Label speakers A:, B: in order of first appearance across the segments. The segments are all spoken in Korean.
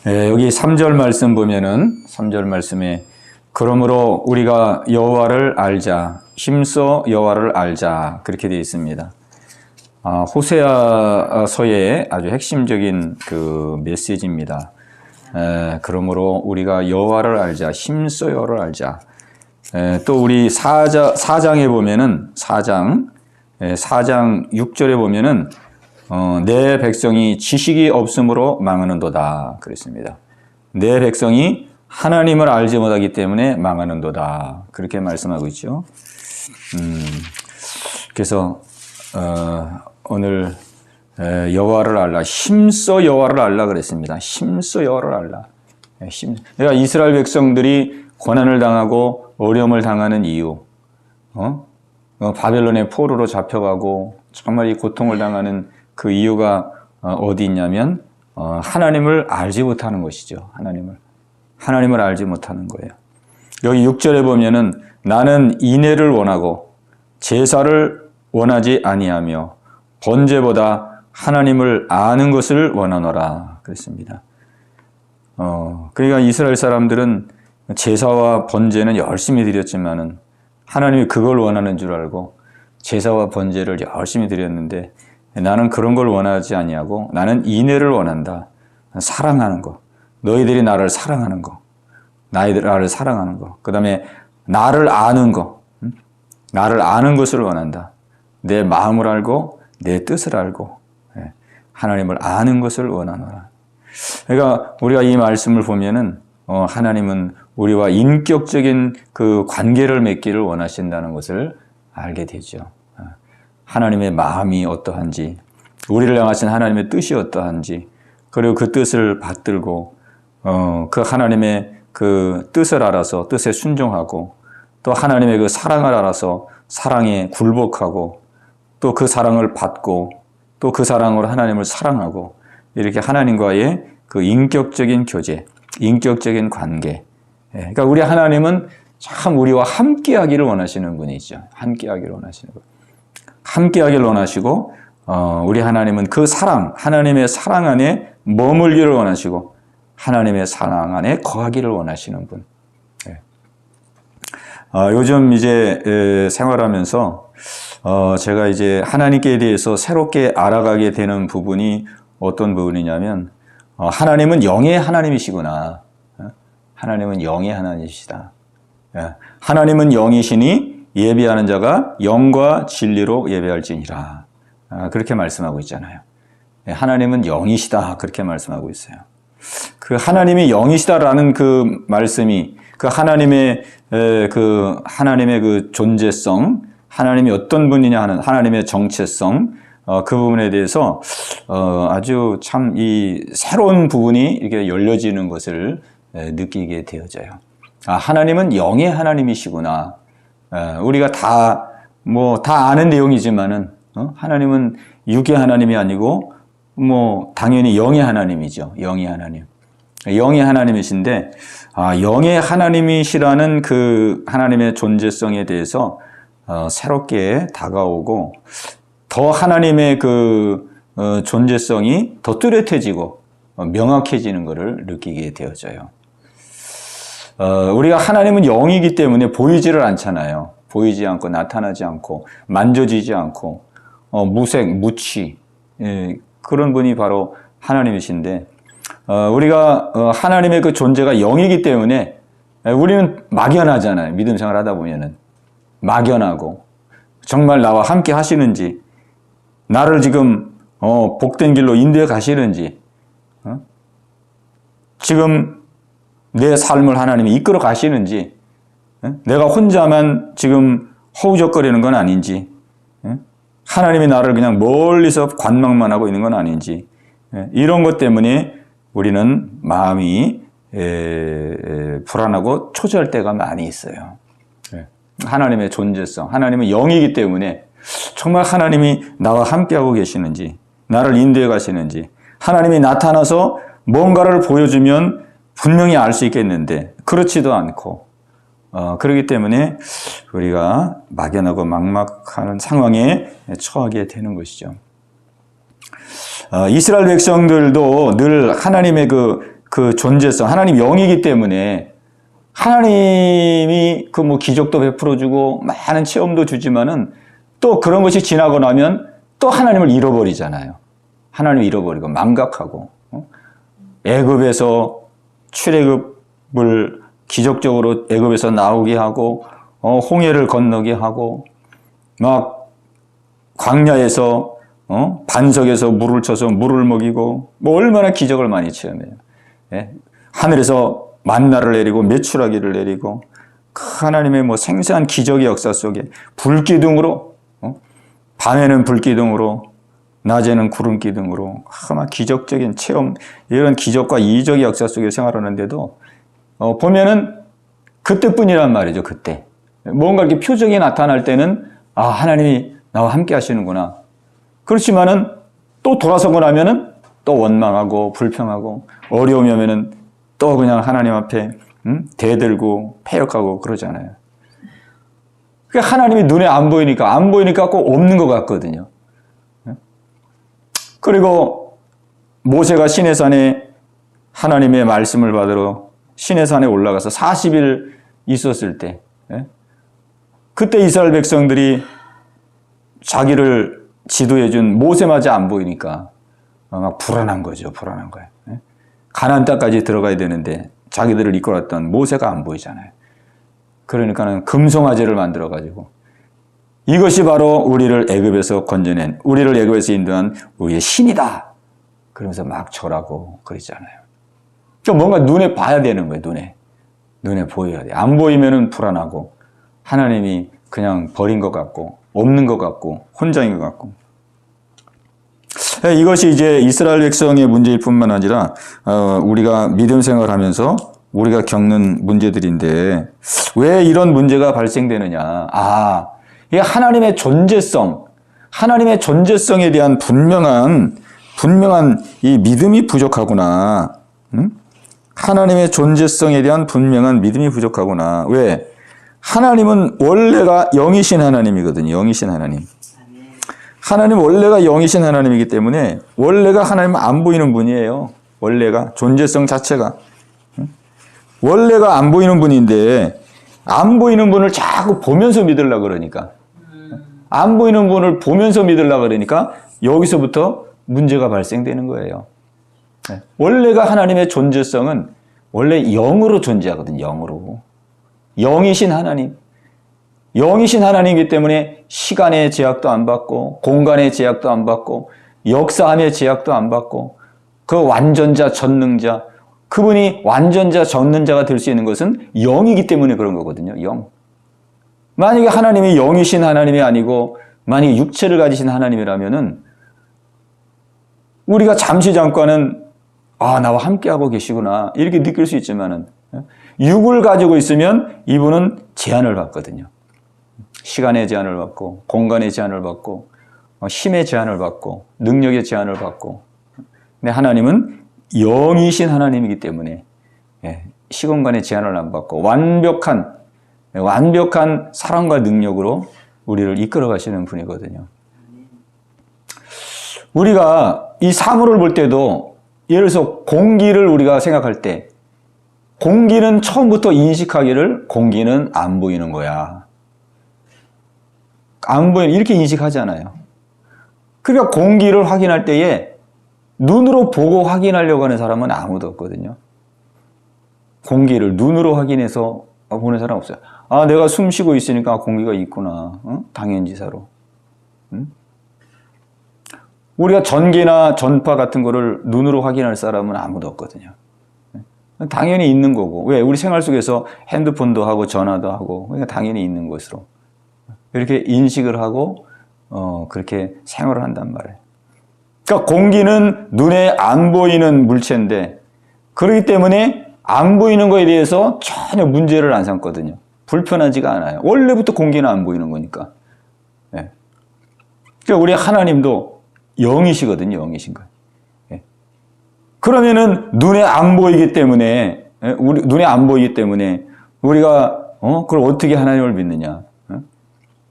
A: 여기 3절 말씀 보면은 3절 말씀에 그러므로 우리가 여호와를 알자, 힘써 여호와를 알자 그렇게 되어 있습니다. 호세아서의 아주 핵심적인 그 메시지입니다. 그러므로 우리가 여호와를 알자, 힘써 여호와를 알자. 또 우리 4장에 보면은 4장 6절에 보면은 내 백성이 지식이 없으므로 망하는도다 그랬습니다. 내 백성이 하나님을 알지 못하기 때문에 망하는도다 그렇게 말씀하고 있죠. 그래서 오늘 여호와를 알라, 힘써 여호와를 알라 그랬습니다. 힘써 여호와를 알라. 그러니까 이스라엘 백성들이 고난을 당하고 어려움을 당하는 이유, 바벨론의 포로로 잡혀가고 정말 이 고통을 당하는 그 이유가 어디 있냐면 하나님을 알지 못하는 것이죠. 하나님을 알지 못하는 거예요. 여기 6절에 보면은 나는 인애를 원하고 제사를 원하지 아니하며 번제보다 하나님을 아는 것을 원하노라 그랬습니다. 그러니까 이스라엘 사람들은 제사와 번제는 열심히 드렸지만은 하나님이 그걸 원하는 줄 알고 제사와 번제를 열심히 드렸는데 나는 그런 걸 원하지 아니하고 나는 인애를 원한다. 사랑하는 거. 너희들이 나를 사랑하는 거. 나를 사랑하는 거. 그 다음에 나를 아는 거. 나를 아는 것을 원한다. 내 마음을 알고 내 뜻을 알고 하나님을 아는 것을 원하노라. 그러니까 우리가 이 말씀을 보면은 하나님은 우리와 인격적인 그 관계를 맺기를 원하신다는 것을 알게 되죠. 하나님의 마음이 어떠한지, 우리를 향하신 하나님의 뜻이 어떠한지, 그리고 그 뜻을 받들고 그 하나님의 그 뜻을 알아서 뜻에 순종하고 또 하나님의 그 사랑을 알아서 사랑에 굴복하고 또 그 사랑을 받고 또 그 사랑으로 하나님을 사랑하고 이렇게 하나님과의 그 인격적인 교제, 인격적인 관계. 그러니까 우리 하나님은 참 우리와 함께하기를 원하시는 분이죠. 함께하기를 원하시는 분. 함께하기를 원하시고 우리 하나님은 그 사랑, 하나님의 사랑 안에 머물기를 원하시고 하나님의 사랑 안에 거하기를 원하시는 분. 요즘 이제 생활하면서 제가 이제 하나님께 대해서 새롭게 알아가게 되는 부분이 어떤 부분이냐면 하나님은 영의 하나님이시구나. 하나님은 영의 하나님이시다. 하나님은 영이시니 예배하는 자가 영과 진리로 예배할지니라. 그렇게 말씀하고 있잖아요. 하나님은 영이시다. 그렇게 말씀하고 있어요. 그 하나님이 영이시다라는 그 말씀이 그 하나님의 그 존재성, 하나님이 어떤 분이냐 하는 하나님의 정체성, 그 부분에 대해서 아주 참 이 새로운 부분이 이렇게 열려지는 것을 느끼게 되어져요. 하나님은 영의 하나님이시구나. 우리가 다 아는 내용이지만은 하나님은 육의 하나님이 아니고 당연히 영의 하나님이죠. 영의 하나님. 영의 하나님이신데 영의 하나님이시라는 그 하나님의 존재성에 대해서 새롭게 다가오고 더 하나님의 그 존재성이 더 뚜렷해지고 명확해지는 것을 느끼게 되어져요. 우리가 하나님은 영이기 때문에 보이지를 않잖아요. 보이지 않고 나타나지 않고 만져지지 않고 무색, 무치 그런 분이 바로 하나님이신데 우리가 하나님의 그 존재가 영이기 때문에 우리는 막연하잖아요. 믿음 생활하다 보면은 막연하고 정말 나와 함께 하시는지 나를 지금 복된 길로 인도해 가시는지 지금 내 삶을 하나님이 이끌어 가시는지 내가 혼자만 지금 허우적거리는 건 아닌지 하나님이 나를 그냥 멀리서 관망만 하고 있는 건 아닌지 이런 것 때문에 우리는 마음이 불안하고 초조할 때가 많이 있어요. 하나님의 존재성, 하나님은 영이기 때문에 정말 하나님이 나와 함께하고 계시는지 나를 인도해 가시는지 하나님이 나타나서 뭔가를 보여주면 분명히 알 수 있겠는데 그렇지도 않고 그렇기 때문에 우리가 막연하고 막막한 상황에 처하게 되는 것이죠. 이스라엘 백성들도 늘 하나님의 그 그 존재성, 하나님 영이기 때문에 하나님이 그 뭐 기적도 베풀어주고 많은 체험도 주지만은 또 그런 것이 지나고 나면 또 하나님을 잃어버리잖아요. 하나님을 잃어버리고 망각하고 애굽에서 출애굽을 기적적으로 애굽에서 나오게 하고 홍해를 건너게 하고 막 광야에서 반석에서 물을 쳐서 물을 먹이고 뭐 얼마나 기적을 많이 체험해요. 예? 하늘에서 만나를 내리고 메추라기를 내리고 하나님의 뭐 생생한 기적의 역사 속에 불기둥으로 밤에는 불기둥으로 낮에는 구름기둥으로 막 기적적인 체험, 이런 기적과 이적의 역사 속에 생활하는데도 보면은 그때뿐이란 말이죠. 그때 뭔가 이렇게 표적이 나타날 때는 아, 하나님이 나와 함께 하시는구나. 그렇지만은 또 돌아서고 나면은 또 원망하고 불평하고 어려움이 오면은 또 그냥 하나님 앞에 대들고 패역하고 그러잖아요. 그러니까 하나님이 눈에 안 보이니까 꼭 없는 것 같거든요. 그리고 모세가 시내산에 하나님의 말씀을 받으러 시내산에 올라가서 40일 있었을 때 그때 이스라엘 백성들이 자기를 지도해 준 모세마저 안 보이니까 막 불안한 거죠. 불안한 거예요. 가나안 땅까지 들어가야 되는데 자기들을 이끌었던 모세가 안 보이잖아요. 그러니까는 금송아지를 만들어 가지고 이것이 바로 우리를 애굽에서 건져낸, 우리를 애굽에서 인도한 우리의 신이다. 그러면서 막 절하고 그러잖아요. 그러니까 뭔가 눈에 봐야 되는 거예요. 눈에 보여야 돼. 안 보이면은 불안하고 하나님이 그냥 버린 것 같고 없는 것 같고 혼자인 것 같고. 이것이 이제 이스라엘 백성의 문제일 뿐만 아니라 우리가 믿음 생활하면서 우리가 겪는 문제들인데 왜 이런 문제가 발생되느냐. 이게 하나님의 존재성에 대한 분명한 이 믿음이 부족하구나. 하나님의 존재성에 대한 분명한 믿음이 부족하구나. 왜? 하나님은 원래가 영이신 하나님이거든요. 영이신 하나님. 하나님 원래가 영이신 하나님이기 때문에 원래가 하나님은 안 보이는 분이에요. 원래가 존재성 자체가. 원래가 안 보이는 분인데 안 보이는 분을 자꾸 보면서 믿으려고 그러니까. 안 보이는 분을 보면서 믿으려고 그러니까 여기서부터 문제가 발생되는 거예요. 원래가 하나님의 존재성은 원래 영으로 존재하거든요. 영으로. 영이신 하나님. 영이신 하나님이기 때문에 시간의 제약도 안 받고 공간의 제약도 안 받고 역사함의 제약도 안 받고 그 완전자 전능자, 그분이 완전자 전능자가 될 수 있는 것은 영이기 때문에 그런 거거든요. 영. 만약에 하나님이 영이신 하나님이 아니고 만약에 육체를 가지신 하나님이라면은 우리가 잠깐은 나와 함께하고 계시구나 이렇게 느낄 수 있지만은 육을 가지고 있으면 이분은 제한을 받거든요. 시간의 제한을 받고 공간의 제한을 받고 힘의 제한을 받고 능력의 제한을 받고. 근데 하나님은 영이신 하나님이기 때문에 시공간의 제한을 안 받고 완벽한 사랑과 능력으로 우리를 이끌어 가시는 분이거든요. 우리가 이 사물을 볼 때도 예를 들어서 공기를 우리가 생각할 때 공기는 처음부터 인식하기를 공기는 안 보이는 거야. 안 보이는 이렇게 인식하잖아요. 그러니까 공기를 확인할 때에 눈으로 보고 확인하려고 하는 사람은 아무도 없거든요. 공기를 눈으로 확인해서 보는 사람 없어요. 내가 숨 쉬고 있으니까 공기가 있구나. 당연지사로. 우리가 전기나 전파 같은 거를 눈으로 확인할 사람은 아무도 없거든요. 당연히 있는 거고. 왜? 우리 생활 속에서 핸드폰도 하고 전화도 하고 그러니까 당연히 있는 것으로 이렇게 인식을 하고 그렇게 생활을 한단 말이에요. 그러니까 공기는 눈에 안 보이는 물체인데 그렇기 때문에 안 보이는 거에 대해서 전혀 문제를 안 삼거든요. 불편하지가 않아요. 원래부터 공기는 안 보이는 거니까. 그러니까 우리 하나님도 영이시거든요. 영이신 거예요. 그러면은 눈에 안 보이기 때문에 우리가 그걸 어떻게 하나님을 믿느냐?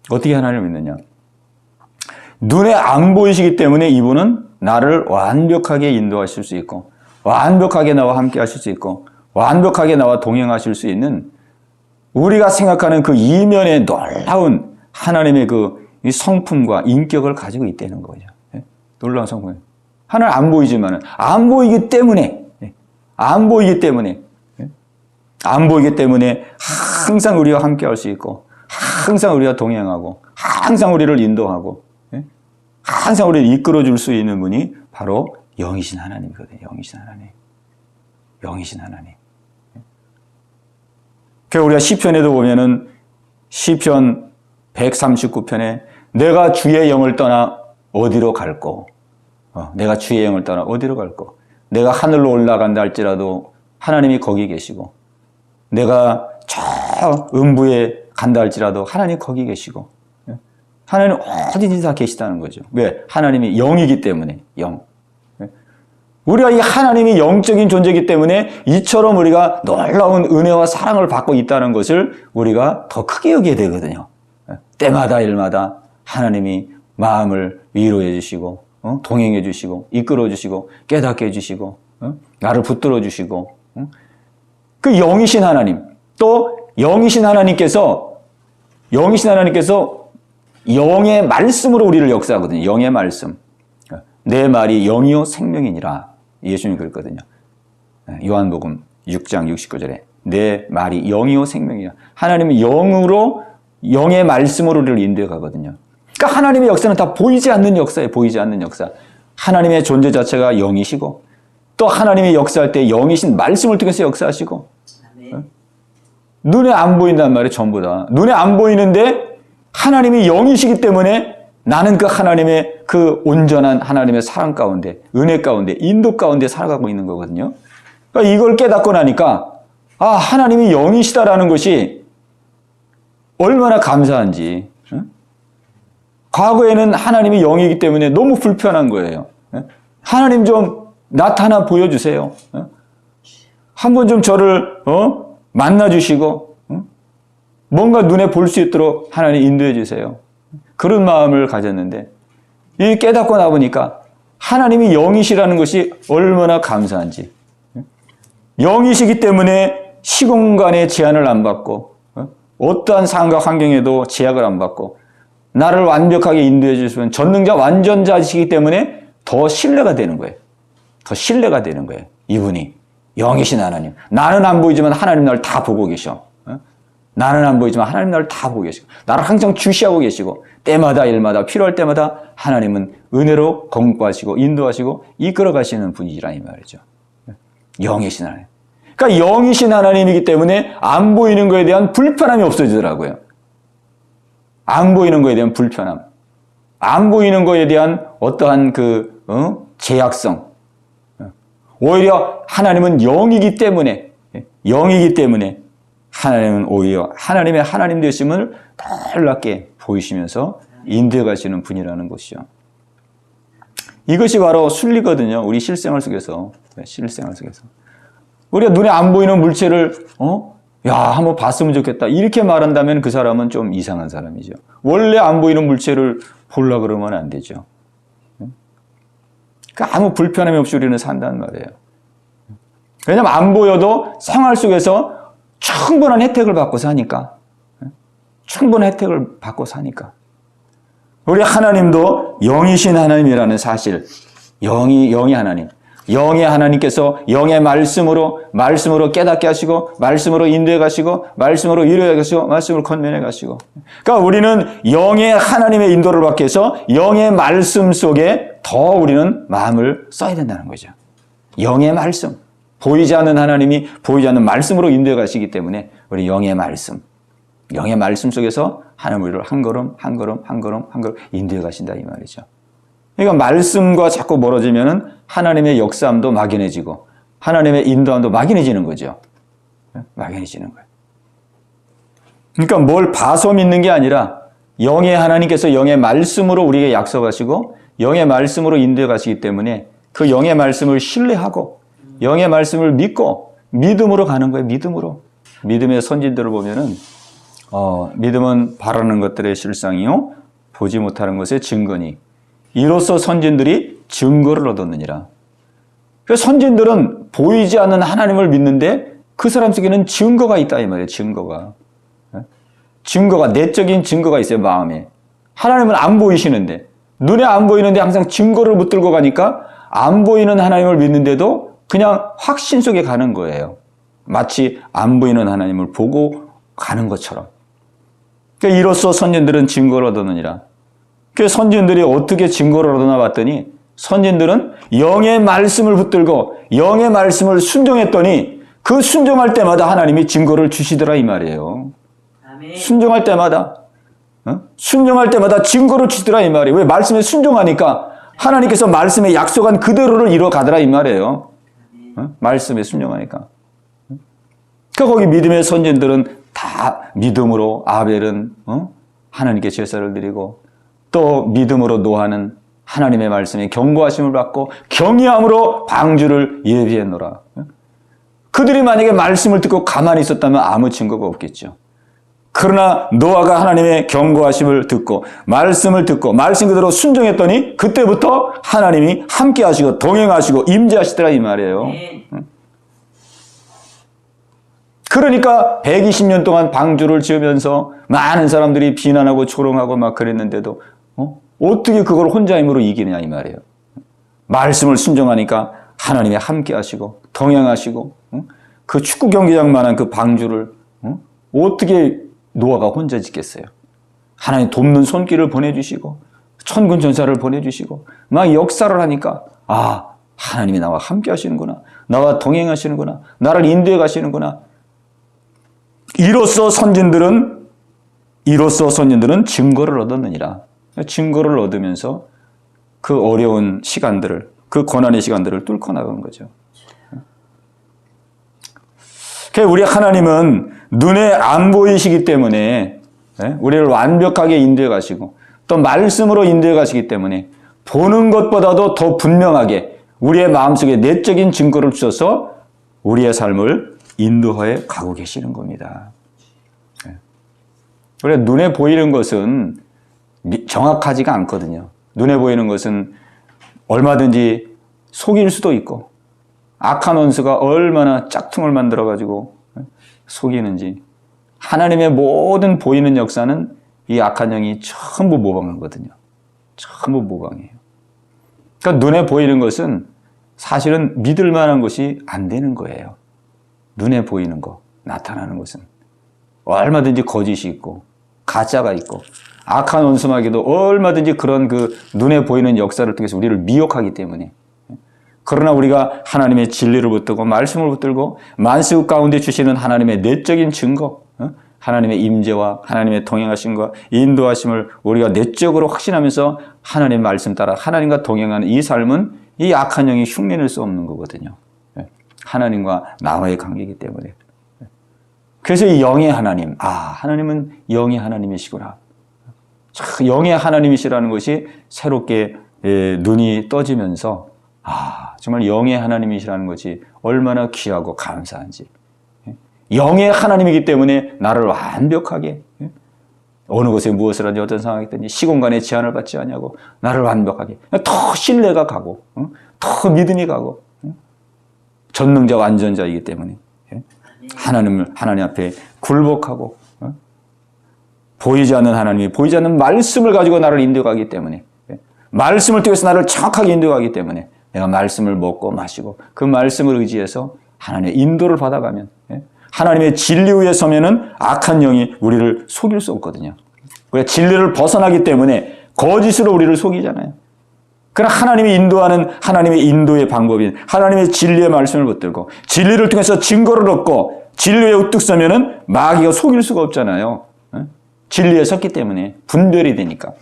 A: 어떻게 하나님을 믿느냐? 눈에 안 보이시기 때문에 이분은 나를 완벽하게 인도하실 수 있고 완벽하게 나와 함께 하실 수 있고 완벽하게 나와 동행하실 수 있는 우리가 생각하는 그 이면의 놀라운 하나님의 그 성품과 인격을 가지고 있다는 거죠. 놀라운 성품. 하나는 안 보이지만은 안 보이기 때문에 항상 우리와 함께 할 수 있고 항상 우리와 동행하고 항상 우리를 인도하고 항상 우리를 이끌어 줄 수 있는 분이 바로 영이신 하나님이거든요. 영이신 하나님. 그 우리가 시편에도 보면은 시편 139편에 내가 주의 영을 떠나 어디로 갈꼬? 내가 주의 영을 떠나 어디로 갈꼬? 내가 하늘로 올라간다 할지라도 하나님이 거기 계시고 내가 저 음부에 간다 할지라도 하나님 거기 계시고 하나님 어디든지 다 계시다는 거죠. 왜? 하나님이 영이기 때문에 영. 우리가 이 하나님이 영적인 존재이기 때문에 이처럼 우리가 놀라운 은혜와 사랑을 받고 있다는 것을 우리가 더 크게 여기게 되거든요. 때마다 일마다 하나님이 마음을 위로해 주시고 동행해 주시고 이끌어 주시고 깨닫게 해 주시고 나를 붙들어 주시고 그 영이신 하나님 또 영이신 하나님께서 영의 말씀으로 우리를 역사하거든요. 영의 말씀. 내 말이 영이요 생명이니라. 예수님이 그랬거든요. 요한복음 6장 69절에 내 말이 영이요 생명이니라. 하나님은 영으로 영의 말씀으로 우리를 인도해 가거든요. 그러니까 하나님의 역사는 다 보이지 않는 역사예요. 보이지 않는 역사. 하나님의 존재 자체가 영이시고 또 하나님의 역사할 때 영이신 말씀을 통해서 역사하시고 눈에 안 보인단 말이에요. 전부 다. 눈에 안 보이는데 하나님이 영이시기 때문에 나는 그 하나님의 그 온전한 하나님의 사랑 가운데 은혜 가운데 인도 가운데 살아가고 있는 거거든요. 그러니까 이걸 깨닫고 나니까 하나님이 영이시다라는 것이 얼마나 감사한지. 과거에는 하나님이 영이기 때문에 너무 불편한 거예요. 하나님 좀 나타나 보여주세요. 한번 좀 저를 만나주시고 뭔가 눈에 볼 수 있도록 하나님 인도해 주세요. 그런 마음을 가졌는데 이 깨닫고 나보니까 하나님이 영이시라는 것이 얼마나 감사한지. 영이시기 때문에 시공간의 제한을 안 받고 어떠한 상황과 환경에도 제약을 안 받고 나를 완벽하게 인도해 주시면 전능자 완전자이시기 때문에 더 신뢰가 되는 거예요. 더 신뢰가 되는 거예요. 이분이 영이신 하나님. 나는 안 보이지만 하나님 나를 다 보고 계셔. 나는 안 보이지만 하나님 나를 다 보고 계시고 나를 항상 주시하고 계시고 때마다 일마다 필요할 때마다 하나님은 은혜로 공급하시고 인도하시고 이끌어 가시는 분이라 이 말이죠. 영이신 하나님. 그러니까 영이신 하나님이기 때문에 안 보이는 거에 대한 불편함이 없어지더라고요. 안 보이는 거에 대한 불편함. 안 보이는 거에 대한 어떠한 제약성. 오히려 하나님은 영이기 때문에 하나님은 오히려 하나님의 하나님 되심을 놀랍게 보이시면서 인도해 가시는 분이라는 것이죠. 이것이 바로 순리거든요. 우리 실생활 속에서. 우리가 눈에 안 보이는 물체를 한번 봤으면 좋겠다. 이렇게 말한다면 그 사람은 좀 이상한 사람이죠. 원래 안 보이는 물체를 보려고 그러면 안 되죠. 그러니까 아무 불편함이 없이 우리는 산다는 말이에요. 왜냐하면 안 보여도 생활 속에서 충분한 혜택을 받고 사니까. 우리 하나님도 영이신 하나님이라는 사실, 영이 하나님. 영의 하나님께서 영의 말씀으로 깨닫게 하시고, 말씀으로 인도해 가시고, 말씀으로 위로해 가시고, 말씀으로 권면해 가시고. 그러니까 우리는 영의 하나님의 인도를 받기 위해서 영의 말씀 속에 더 우리는 마음을 써야 된다는 거죠. 영의 말씀. 보이지 않는 하나님이 보이지 않는 말씀으로 인도해 가시기 때문에 우리 영의 말씀 속에서 하나님 우리를 한 걸음 인도해 가신다 이 말이죠. 그러니까 말씀과 자꾸 멀어지면은 하나님의 역사함도 막연해지고 하나님의 인도함도 막연해지는 거죠. 막연해지는 거예요. 그러니까 뭘 봐서 믿는 게 아니라 영의 하나님께서 영의 말씀으로 우리에게 약속하시고 영의 말씀으로 인도해 가시기 때문에 그 영의 말씀을 신뢰하고 영의 말씀을 믿고 믿음으로 가는 거예요. 믿음의 선진들을 보면은 믿음은 바라는 것들의 실상이요 보지 못하는 것의 증거니 이로써 선진들이 증거를 얻었느니라. 그래서 선진들은 보이지 않는 하나님을 믿는데 그 사람 속에는 증거가 있다 이 말이에요. 증거가 내적인 증거가 있어요. 마음에. 하나님은 안 보이시는데 눈에 안 보이는데 항상 증거를 못 들고 가니까 안 보이는 하나님을 믿는데도 그냥 확신 속에 가는 거예요. 마치 안 보이는 하나님을 보고 가는 것처럼. 그러니까 이로써 선진들은 증거를 얻었느니라. 그 선진들이 어떻게 증거를 얻어나 봤더니 선진들은 영의 말씀을 붙들고 영의 말씀을 순종했더니 그 순종할 때마다 하나님이 증거를 주시더라 이 말이에요. 아멘. 순종할 때마다 순종할 때마다 증거를 주시더라 이 말이에요. 왜? 말씀에 순종하니까 하나님께서 말씀에 약속한 그대로를 이뤄가더라 이 말이에요. 말씀에 순종하니까. 그러니까 거기 믿음의 선진들은 다 믿음으로 아벨은 하나님께 제사를 드리고 또 믿음으로 노아는 하나님의 말씀에 경고하심을 받고 경외함으로 방주를 예비했노라. 그들이 만약에 말씀을 듣고 가만히 있었다면 아무 증거가 없겠죠. 그러나 노아가 하나님의 경고하심을 듣고 말씀을 듣고 말씀 그대로 순종했더니 그때부터 하나님이 함께 하시고 동행하시고 임재하시더라 이 말이에요. 그러니까 120년 동안 방주를 지으면서 많은 사람들이 비난하고 조롱하고 막 그랬는데도 어떻게 그걸 혼자 힘으로 이기느냐 이 말이에요. 말씀을 순종하니까 하나님이 함께 하시고 동행하시고 그 축구 경기장만한 그 방주를 어떻게 노아가 혼자 짓겠어요. 하나님 돕는 손길을 보내주시고 천군 천사를 보내주시고 막 역사를 하니까 아 하나님이 나와 함께 하시는구나. 나와 동행하시는구나. 나를 인도해 가시는구나. 이로써 선진들은 증거를 얻었느니라. 증거를 얻으면서 그 어려운 시간들을 그 고난의 시간들을 뚫고 나간 거죠. 우리 하나님은 눈에 안 보이시기 때문에 우리를 완벽하게 인도해 가시고 또 말씀으로 인도해 가시기 때문에 보는 것보다도 더 분명하게 우리의 마음속에 내적인 증거를 주셔서 우리의 삶을 인도해 가고 계시는 겁니다. 우리가 눈에 보이는 것은 정확하지가 않거든요. 눈에 보이는 것은 얼마든지 속일 수도 있고 악한 원수가 얼마나 짝퉁을 만들어가지고 속이는지 하나님의 모든 보이는 역사는 이 악한 영이 전부 모방하거든요. 전부 모방이에요. 그러니까 눈에 보이는 것은 사실은 믿을 만한 것이 안 되는 거예요. 눈에 보이는 거, 나타나는 것은 얼마든지 거짓이 있고 가짜가 있고 악한 원수마귀도 얼마든지 그런 그 눈에 보이는 역사를 통해서 우리를 미혹하기 때문에 그러나 우리가 하나님의 진리를 붙들고 말씀을 붙들고 만수 가운데 주시는 하나님의 내적인 증거 하나님의 임재와 하나님의 동행하심과 인도하심을 우리가 내적으로 확신하면서 하나님의 말씀 따라 하나님과 동행하는 이 삶은 이 악한 영이 흉내낼 수 없는 거거든요. 하나님과 나와의 관계이기 때문에. 그래서 이 영의 하나님, 하나님은 영의 하나님이시구나. 영의 하나님이시라는 것이 새롭게 눈이 떠지면서 정말 영의 하나님이시라는 것이 얼마나 귀하고 감사한지. 영의 하나님이기 때문에 나를 완벽하게 어느 곳에 무엇을 하든지 어떤 상황이 있든지 시공간에 제한을 받지 않냐고 나를 완벽하게 더 신뢰가 가고 더 믿음이 가고 전능자 완전자이기 때문에 하나님 앞에 굴복하고 보이지 않는 하나님이 보이지 않는 말씀을 가지고 나를 인도하기 때문에 말씀을 통해서 나를 정확하게 인도하기 때문에 내가 말씀을 먹고 마시고 그 말씀을 의지해서 하나님의 인도를 받아가면 하나님의 진리 위에 서면은 악한 영이 우리를 속일 수 없거든요. 우리가 진리를 벗어나기 때문에 거짓으로 우리를 속이잖아요. 그러나 하나님이 인도하는 하나님의 인도의 방법인 하나님의 진리의 말씀을 붙들고 진리를 통해서 증거를 얻고 진리에 우뚝 서면은 마귀가 속일 수가 없잖아요. 진리에 섰기 때문에 분별이 되니까.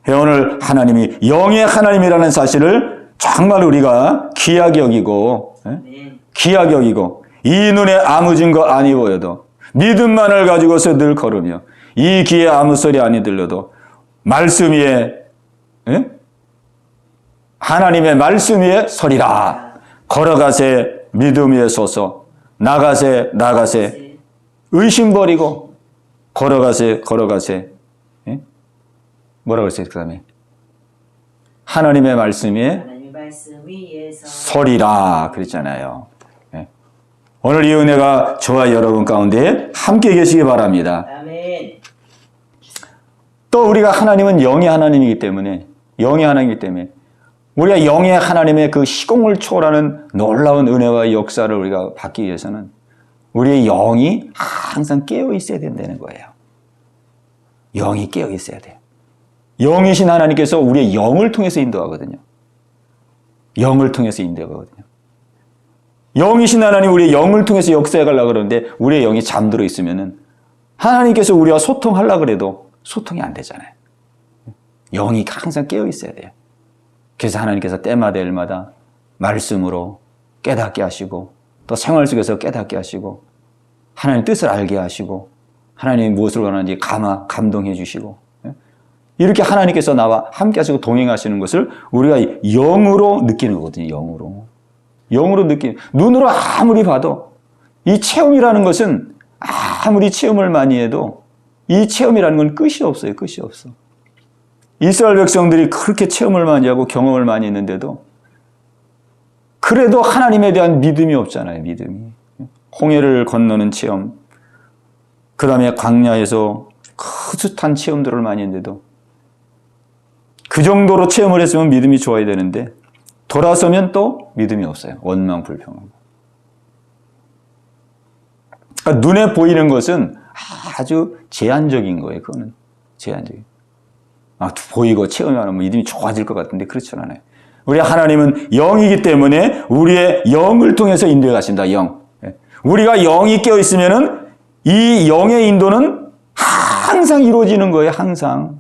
A: 오늘 하나님이 영의 하나님이라는 사실을 정말 우리가 귀하게 여기고 이 눈에 아무 증거 아니 보여도 믿음만을 가지고서 늘 걸으며 이 귀에 아무 소리 아니 들려도 말씀 위에 하나님의 말씀 위에 서리라. 걸어가세 믿음 위에 서서 나가세 의심 버리고 걸어가세 뭐라고 했어요? 그 다음에 하나님의 말씀 위에 서리라 그랬잖아요. 예. 오늘 이 은혜가 저와 여러분 가운데 함께 계시기 바랍니다.
B: 아멘.
A: 또 우리가 하나님은 영의 하나님이기 때문에 우리가 영의 하나님의 그 시공을 초월하는 놀라운 은혜와 역사를 우리가 받기 위해서는 우리의 영이 항상 깨어 있어야 된다는 거예요. 영이 깨어 있어야 돼요. 영이신 하나님께서 우리의 영을 통해서 인도하거든요. 영을 통해서 인도하거든요. 영이신 하나님 우리의 영을 통해서 역사해 가려고 그러는데 우리의 영이 잠들어 있으면은 하나님께서 우리와 소통하려고 그래도 소통이 안 되잖아요. 영이 항상 깨어 있어야 돼요. 그래서 하나님께서 때마다 일마다 말씀으로 깨닫게 하시고 또 생활 속에서 깨닫게 하시고 하나님 뜻을 알게 하시고 하나님이 무엇을 원하는지 감동해 주시고 이렇게 하나님께서 나와 함께 하시고 동행하시는 것을 우리가 영으로 느끼는 거거든요. 영으로 느끼는. 눈으로 아무리 봐도 이 체험이라는 것은 아무리 체험을 많이 해도 이 체험이라는 건 끝이 없어요. 끝이 없어. 이스라엘 백성들이 그렇게 체험을 많이 하고 경험을 많이 했는데도 그래도 하나님에 대한 믿음이 없잖아요. 믿음이. 홍해를 건너는 체험, 그 다음에 광야에서 크듯한 체험들을 많이 했는데도 그 정도로 체험을 했으면 믿음이 좋아야 되는데 돌아서면 또 믿음이 없어요. 원망불평하고. 그러니까 눈에 보이는 것은 아주 제한적인 거예요. 그거는 제한적인. 보이고 체험하면 믿음이 좋아질 것 같은데 그렇지 않아요. 우리 하나님은 영이기 때문에 우리의 영을 통해서 인도해 가신다. 영. 우리가 영이 깨어 있으면은 이 영의 인도는 항상 이루어지는 거예요. 항상.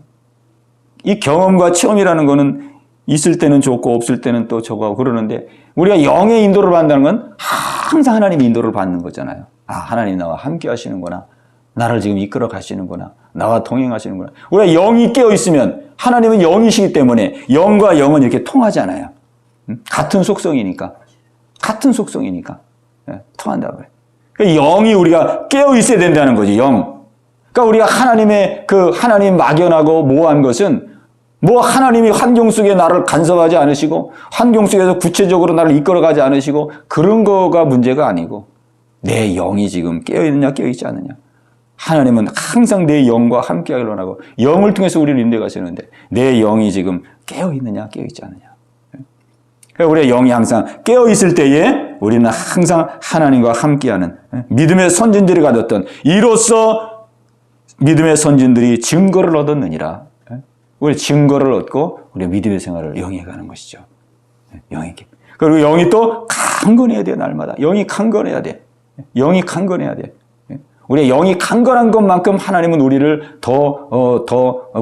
A: 이 경험과 체험이라는 거는 있을 때는 좋고 없을 때는 또 저거하고 그러는데 우리가 영의 인도를 받는다는 건 항상 하나님의 인도를 받는 거잖아요. 하나님 나와 함께 하시는구나. 나를 지금 이끌어 가시는구나. 나와 동행하시는구나. 우리가 영이 깨어 있으면 하나님은 영이시기 때문에 영과 영은 이렇게 통하잖아요. 같은 속성이니까. 통한다고 그래요. 그러니까 영이 우리가 깨어 있어야 된다는 거지. 영. 그러니까 우리가 하나님 막연하고 모호한 것은 하나님이 환경 속에 나를 간섭하지 않으시고 환경 속에서 구체적으로 나를 이끌어가지 않으시고 그런 거가 문제가 아니고 내 영이 지금 깨어있느냐 깨어있지 않느냐. 하나님은 항상 내 영과 함께하기를 원하고 영을 통해서 우리를 인도해 가시는데 내 영이 지금 깨어있느냐 깨어있지 않느냐. 그러니까 우리의 영이 항상 깨어있을 때에 우리는 항상 하나님과 함께하는 믿음의 선진들이 가졌던 이로써 믿음의 선진들이 증거를 얻었느니라. 우리 증거를 얻고 우리 믿음의 생활을 영해가는 것이죠. 영이. 그리고 영이 또 강건해야 돼요. 날마다. 영이 강건해야 돼. 우리의 영이 강건한 것만큼 하나님은 우리를 더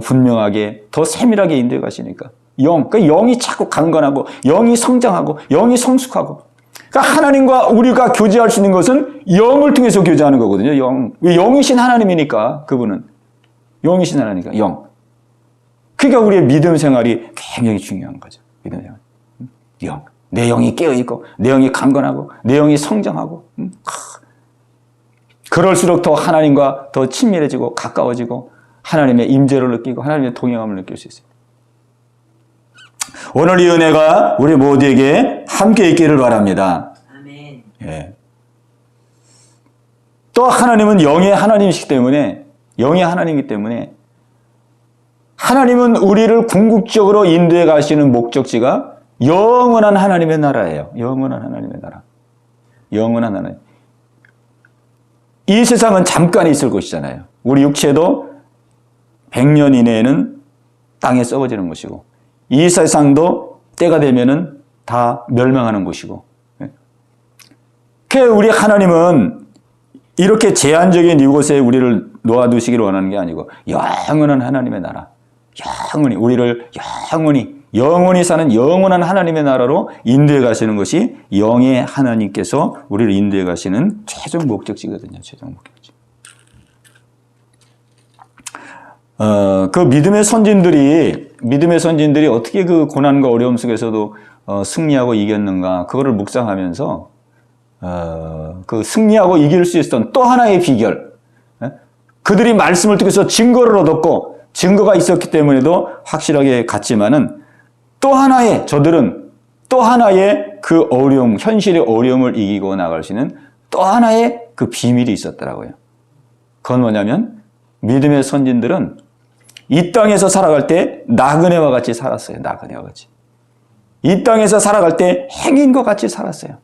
A: 분명하게, 더 세밀하게 인도해 가시니까. 그러니까 영이 자꾸 강건하고, 영이 성장하고, 영이 성숙하고. 그러니까 하나님과 우리가 교제할 수 있는 것은 영을 통해서 교제하는 거거든요. 영이신 하나님이니까, 그분은. 영이신 하나님이니까, 영. 그러니까 우리의 믿음 생활이 굉장히 중요한 거죠. 믿음 생활. 영. 내 영이 깨어있고, 내 영이 강건하고, 내 영이 성장하고. 그럴수록 더 하나님과 더 친밀해지고, 가까워지고, 하나님의 임재를 느끼고, 하나님의 동행함을 느낄 수 있어요. 오늘 이 은혜가 우리 모두에게 함께 있기를 바랍니다.
B: 아멘.
A: 예. 또 하나님은 영의 하나님이시기 때문에, 하나님은 우리를 궁극적으로 인도해 가시는 목적지가 영원한 하나님의 나라예요. 영원한 하나님의 나라. 영원한 하나님. 이 세상은 잠깐 있을 것이잖아요. 우리 육체도 100년 이내에는 땅에 썩어지는 것이고 이 세상도 때가 되면은 다 멸망하는 것이고. 그래서 우리 하나님은 이렇게 제한적인 이곳에 우리를 놓아두시기를 원하는 게 아니고 영원한 하나님의 나라. 우리를 영원히 사는 영원한 하나님의 나라로 인도해 가시는 것이 영의 하나님께서 우리를 인도해 가시는 최종 목적지거든요. 최종 목적지. 그 믿음의 선진들이 어떻게 그 고난과 어려움 속에서도 승리하고 이겼는가, 그거를 묵상하면서 그 승리하고 이길 수 있었던 또 하나의 비결. 그들이 말씀을 통해서 증거를 얻었고 증거가 있었기 때문에도 확실하게 갔지만은 또 하나의 저들은 또 하나의 그 어려움, 현실의 어려움을 이기고 나갈 수 있는 또 하나의 그 비밀이 있었더라고요. 그건 뭐냐면 믿음의 선진들은 이 땅에서 살아갈 때 나그네와 같이 살았어요. 나그네와 같이. 이 땅에서 살아갈 때 행인과 같이 살았어요.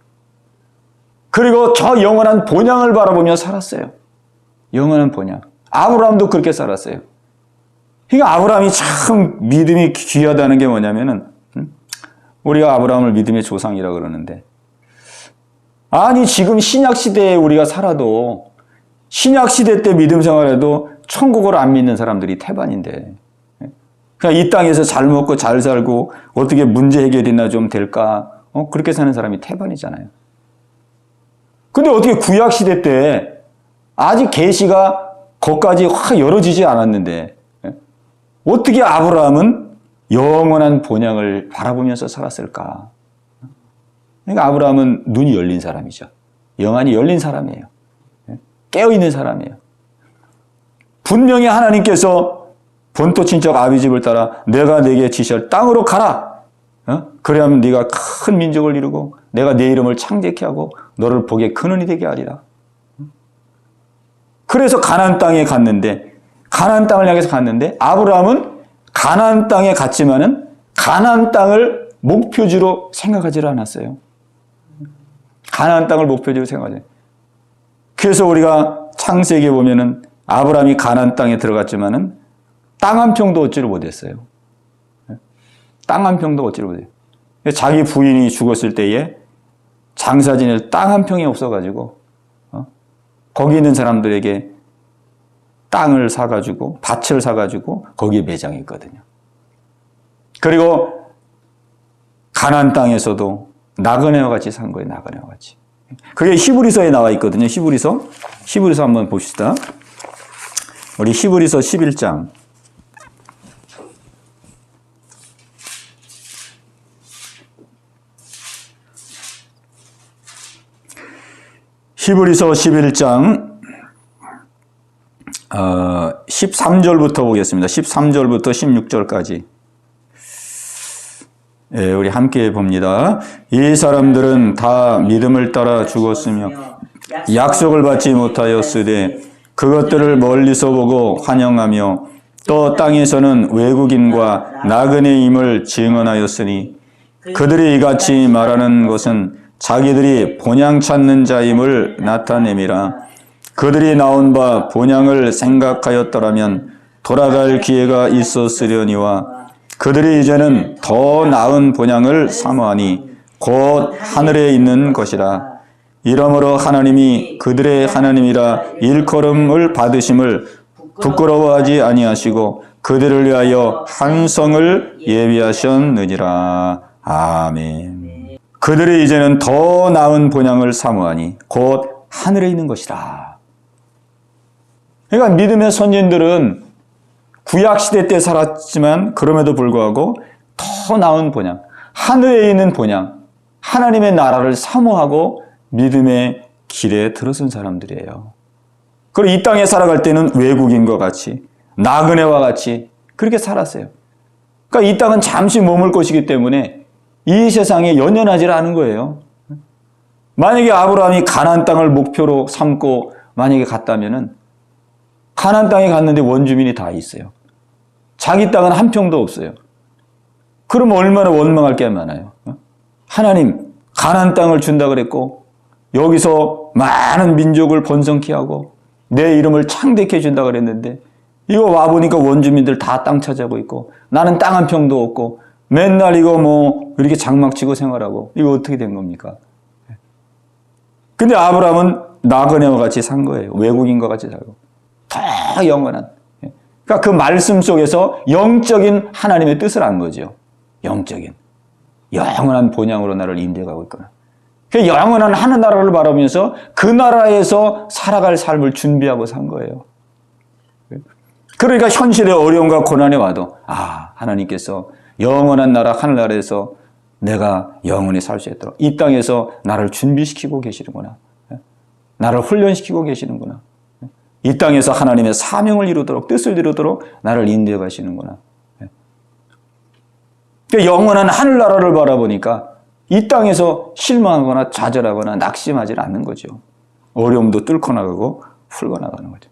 A: 그리고 저 영원한 본향을 바라보며 살았어요. 영원한 본향. 아브라함도 그렇게 살았어요. 그러니까 아브라함이 참 믿음이 귀하다는 게 뭐냐면은, 우리가 아브라함을 믿음의 조상이라고 그러는데, 아니 지금 신약시대에 우리가 살아도 신약시대 때 믿음 생활해도 천국을 안 믿는 사람들이 태반인데, 그냥 이 땅에서 잘 먹고 잘 살고 어떻게 문제 해결이나 좀 될까, 그렇게 사는 사람이 태반이잖아요. 근데 어떻게 구약시대 때 아직 계시가 거기까지 확 열어지지 않았는데 어떻게 아브라함은 영원한 본향을 바라보면서 살았을까? 그러니까 아브라함은 눈이 열린 사람이죠. 영안이 열린 사람이에요. 깨어있는 사람이에요. 분명히 하나님께서 본토 친척 아비 집을 따라 내가 네게 지시할 땅으로 가라. 그래야만 네가 큰 민족을 이루고 내가 네 이름을 창대케 하고 너를 복의 근원이 되게 하리라. 그래서 가나안 땅에 갔는데, 가나안 땅을 향해서 갔는데 아브라함은 가나안 땅에 갔지만은 가나안 땅을 목표지로 생각하지 않았어요. 가나안 땅을 목표지로 생각하지. 그래서 우리가 창세기에 보면은 아브라함이 가나안 땅에 들어갔지만은 땅 한 평도 얻지를 못했어요. 땅 한 평도 얻지를 못해요. 자기 부인이 죽었을 때에 장사 지낼 땅 한 평이 없어가지고 거기 있는 사람들에게 땅을 사가지고 밭을 사가지고 거기에 매장했거든요. 그리고 가나안 땅에서도 나그네와 같이 산 거예요. 나그네와 같이. 그게 히브리서에 나와 있거든요. 히브리서 한번 봅시다. 우리 히브리서 11장. 히브리서 11장 13절부터 보겠습니다. 13절부터 16절까지. 예, 우리 함께 봅니다. 이 사람들은 다 믿음을 따라 죽었으며 약속을 받지 못하였으되 그것들을 멀리서 보고 환영하며 또 땅에서는 외국인과 나그네임을 증언하였으니 그들이 이같이 말하는 것은 자기들이 본향 찾는 자임을 나타냄이라. 그들이 나온 바 본향을 생각하였더라면 돌아갈 기회가 있었으려니와 그들이 이제는 더 나은 본향을 사모하니 곧 하늘에 있는 것이라. 이러므로 하나님이 그들의 하나님이라 일컬음을 받으심을 부끄러워하지 아니하시고 그들을 위하여 한 성을 예비하셨느니라. 아멘. 그들이 이제는 더 나은 본향을 사모하니 곧 하늘에 있는 것이다. 그러니까 믿음의 선진들은 구약시대 때 살았지만 그럼에도 불구하고 더 나은 본향, 하늘에 있는 본향, 하나님의 나라를 사모하고 믿음의 길에 들어선 사람들이에요. 그리고 이 땅에 살아갈 때는 외국인과 같이, 나그네와 같이 그렇게 살았어요. 그러니까 이 땅은 잠시 머물 것이기 때문에 이 세상에 연연하지 않은 거예요. 만약에 아브라함이 가나안 땅을 목표로 삼고 만약에 갔다면은 가나안 땅에 갔는데 원주민이 다 있어요. 자기 땅은 한 평도 없어요. 그러면 얼마나 원망할 게 많아요. 하나님 가나안 땅을 준다 그랬고 여기서 많은 민족을 번성케 하고 내 이름을 창대케 해준다 그랬는데 이거 와보니까 원주민들 다 땅 차지하고 있고 나는 땅 한 평도 없고 맨날 이거 뭐 이렇게 장막치고 생활하고 이거 어떻게 된 겁니까? 근데 아브라함은 나그네와 같이 산 거예요. 외국인과 같이 살고 더 영원한. 그러니까 그 말씀 속에서 영적인 하나님의 뜻을 안 거죠. 영적인 영원한 본향으로 나를 인도해가고 있구나. 그 영원한 하늘나라를 바라보면서 그 나라에서 살아갈 삶을 준비하고 산 거예요. 그러니까 현실의 어려움과 고난에 와도 하나님께서 영원한 나라 하늘나라에서 내가 영원히 살 수 있도록 이 땅에서 나를 준비시키고 계시는구나. 나를 훈련시키고 계시는구나. 이 땅에서 하나님의 사명을 이루도록 뜻을 이루도록 나를 인도해 가시는구나. 그러니까 영원한 하늘나라를 바라보니까 이 땅에서 실망하거나 좌절하거나 낙심하지 않는 거죠. 어려움도 뚫고 나가고 풀고 나가는 거죠.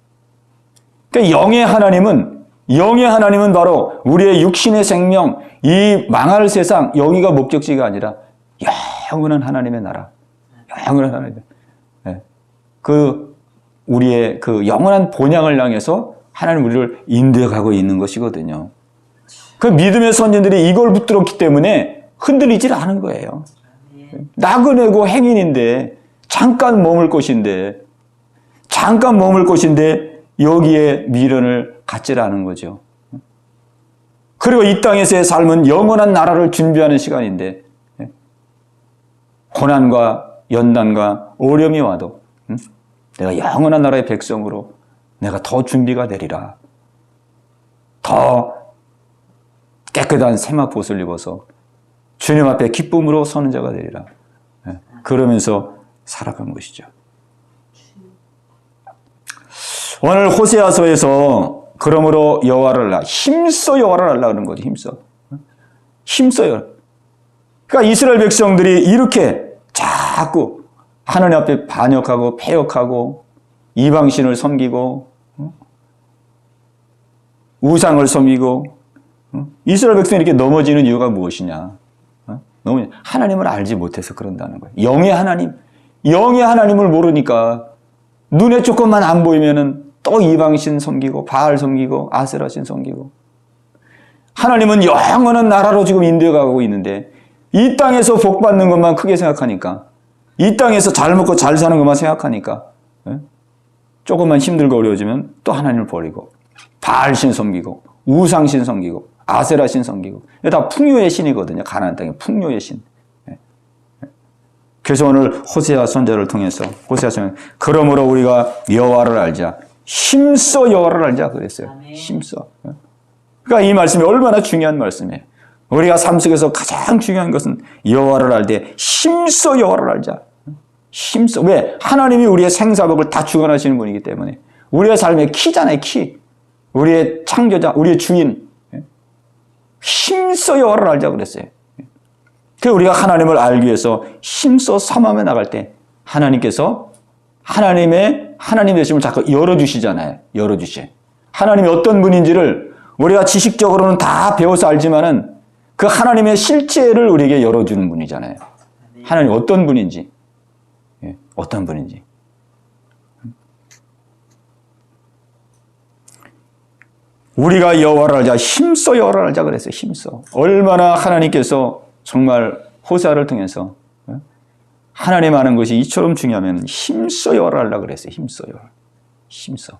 A: 그러니까 영의 하나님은 바로 우리의 육신의 생명, 이 망할 세상, 여기가 목적지가 아니라 영원한 하나님의 나라, 영원한 하나님. 네. 우리의 그 영원한 본향을 향해서 하나님 우리를 인도해가고 있는 것이거든요. 그 믿음의 선진들이 이걸 붙들었기 때문에 흔들리질 않은 거예요. 나그네고 행인인데 잠깐 머물 곳인데 여기에 미련을 갖질 않은 거죠. 그리고 이 땅에서의 삶은 영원한 나라를 준비하는 시간인데 고난과 연단과 어려움이 와도 내가 영원한 나라의 백성으로 내가 더 준비가 되리라. 더 깨끗한 세마포옷을 입어서 주님 앞에 기쁨으로 서는 자가 되리라. 그러면서 살아간 것이죠. 오늘 호세아서에서 그러므로 여호와를 알라, 힘써 여호와를 알라는 거죠. 힘써요. 그러니까 이스라엘 백성들이 이렇게 자꾸 하나님 앞에 반역하고 패역하고 이방신을 섬기고 우상을 섬기고 이스라엘 백성이 이렇게 넘어지는 이유가 무엇이냐? 하나님을 알지 못해서 그런다는 거예요. 영의 하나님을 모르니까 눈에 조금만 안 보이면은 또 이방신 섬기고 바알 섬기고 아세라신 섬기고. 하나님은 영원한 나라로 지금 인도해가고 있는데 이 땅에서 복 받는 것만 크게 생각하니까, 이 땅에서 잘 먹고 잘 사는 것만 생각하니까 조금만 힘들고 어려워지면 또 하나님을 버리고 바알신 섬기고 우상신 섬기고 아세라신 섬기고. 이게 다 풍요의 신이거든요. 가나안 땅의 풍요의 신. 그래서 오늘 호세아 선지자를 통해서 그러므로 우리가 여호와를 알자, 힘써 여호와를 알자 그랬어요. 힘써. 그러니까 이 말씀이 얼마나 중요한 말씀이에요. 우리가 삶 속에서 가장 중요한 것은 여호와를 알되 힘써 여호와를 알자. 힘써. 왜? 하나님이 우리의 생사복을 다 주관하시는 분이기 때문에. 우리의 삶의 키잖아요. 키. 우리의 창조자, 우리의 주인. 힘써 여호와를 알자 그랬어요. 그래서 우리가 하나님을 알기 위해서 힘써 삼함에 나갈 때 하나님께서 하나님 되심을 자꾸 열어주시잖아요. 하나님이 어떤 분인지를 우리가 지식적으로는 다 배워서 알지만은 그 하나님의 실체를 우리에게 열어주는 분이잖아요. 하나님 어떤 분인지. 어떤 분인지. 우리가 여호와를 알자, 힘써 여호와를 알자 그랬어요. 힘써. 얼마나 하나님께서 정말 호세아를 통해서 하나님 아는 것이 이처럼 중요하면 힘써 여호와를 알라 그랬어요. 힘써.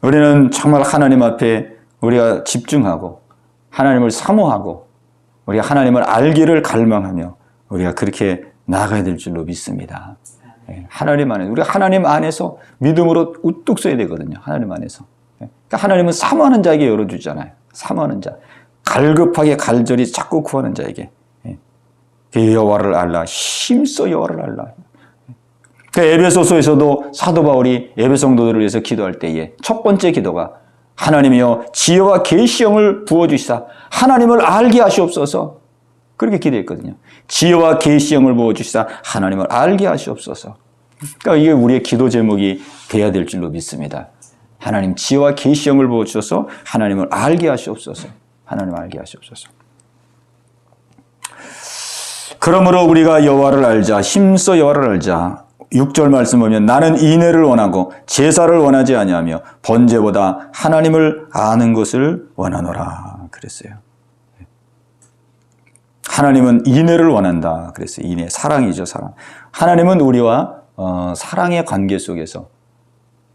A: 우리는 정말 하나님 앞에 우리가 집중하고 하나님을 사모하고 우리가 하나님을 알기를 갈망하며 우리가 그렇게 나아가야 될 줄로 믿습니다. 하나님 안에, 우리가 하나님 안에서 믿음으로 우뚝 서야 되거든요. 하나님 안에서. 그러니까 하나님은 사모하는 자에게 열어주잖아요. 사모하는 자. 갈급하게 갈절히 자꾸 구하는 자에게. 여호와를 알라. 힘써 여호와를 알라. 그러니까 에베소서에서도 사도 바울이 에베소 성도들을 위해서 기도할 때에 첫 번째 기도가 하나님이여 지혜와 계시형을 부어주시사 하나님을 알게 하시옵소서. 그렇게 기도했거든요. 지혜와 계시형을 부어주시사 하나님을 알게 하시옵소서. 그러니까 이게 우리의 기도 제목이 돼야 될 줄로 믿습니다. 하나님 지혜와 계시형을 부어주셔서 하나님을 알게 하시옵소서. 하나님을 알게 하시옵소서. 그러므로 우리가 여호와를 알자, 힘써 여호와를 알자. 6절 말씀 보면 나는 인애를 원하고 제사를 원하지 아니하며 번제보다 하나님을 아는 것을 원하노라 그랬어요. 하나님은 인애를 원한다 그랬어요. 인애, 사랑이죠, 사랑. 하나님은 우리와 사랑의 관계 속에서,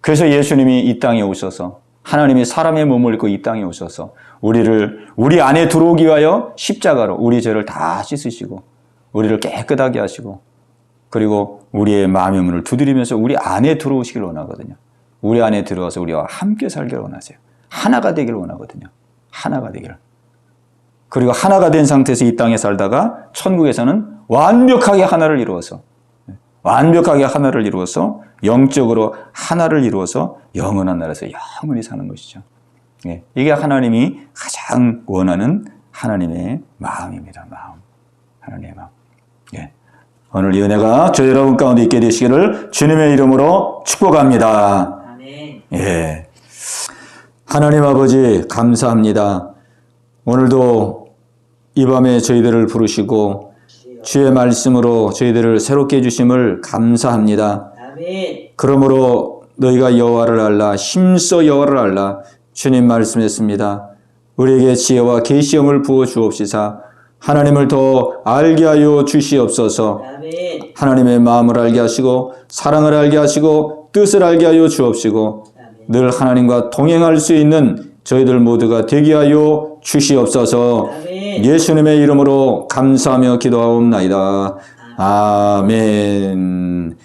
A: 그래서 예수님이 이 땅에 오셔서 하나님이 사람의 몸을 입고 이 땅에 오셔서 우리 안에 들어오기 위하여 십자가로 우리 죄를 다 씻으시고 우리를 깨끗하게 하시고 그리고 우리의 마음의 문을 두드리면서 우리 안에 들어오시길 원하거든요. 우리 안에 들어와서 우리와 함께 살기를 원하세요. 하나가 되기를 원하거든요. 하나가 되기를. 그리고 하나가 된 상태에서 이 땅에 살다가 천국에서는 완벽하게 하나를 이루어서 영적으로 하나를 이루어서 영원한 나라에서 영원히 사는 것이죠. 이게 하나님이 가장 원하는 하나님의 마음입니다. 마음. 하나님의 마음. 예. 오늘 이 은혜가 저 여러분 가운데 있게 되시기를 주님의 이름으로 축복합니다.
B: 아멘.
A: 예. 하나님 아버지 감사합니다. 오늘도 이 밤에 저희들을 부르시고 주의 말씀으로 저희들을 새롭게 해주심을 감사합니다.
B: 아멘.
A: 그러므로 너희가 여호와를 알라 힘써 여호와를 알라 주님 말씀했습니다. 우리에게 지혜와 계시음을 부어 주옵시사 하나님을 더 알게 하여 주시옵소서.
B: 아멘.
A: 하나님의 마음을 알게 하시고 사랑을 알게 하시고 뜻을 알게 하여 주옵시고 늘 하나님과 동행할 수 있는 저희들 모두가 되게 하여 주시옵소서.
B: 아멘.
A: 예수님의 이름으로 감사하며 기도하옵나이다. 아멘.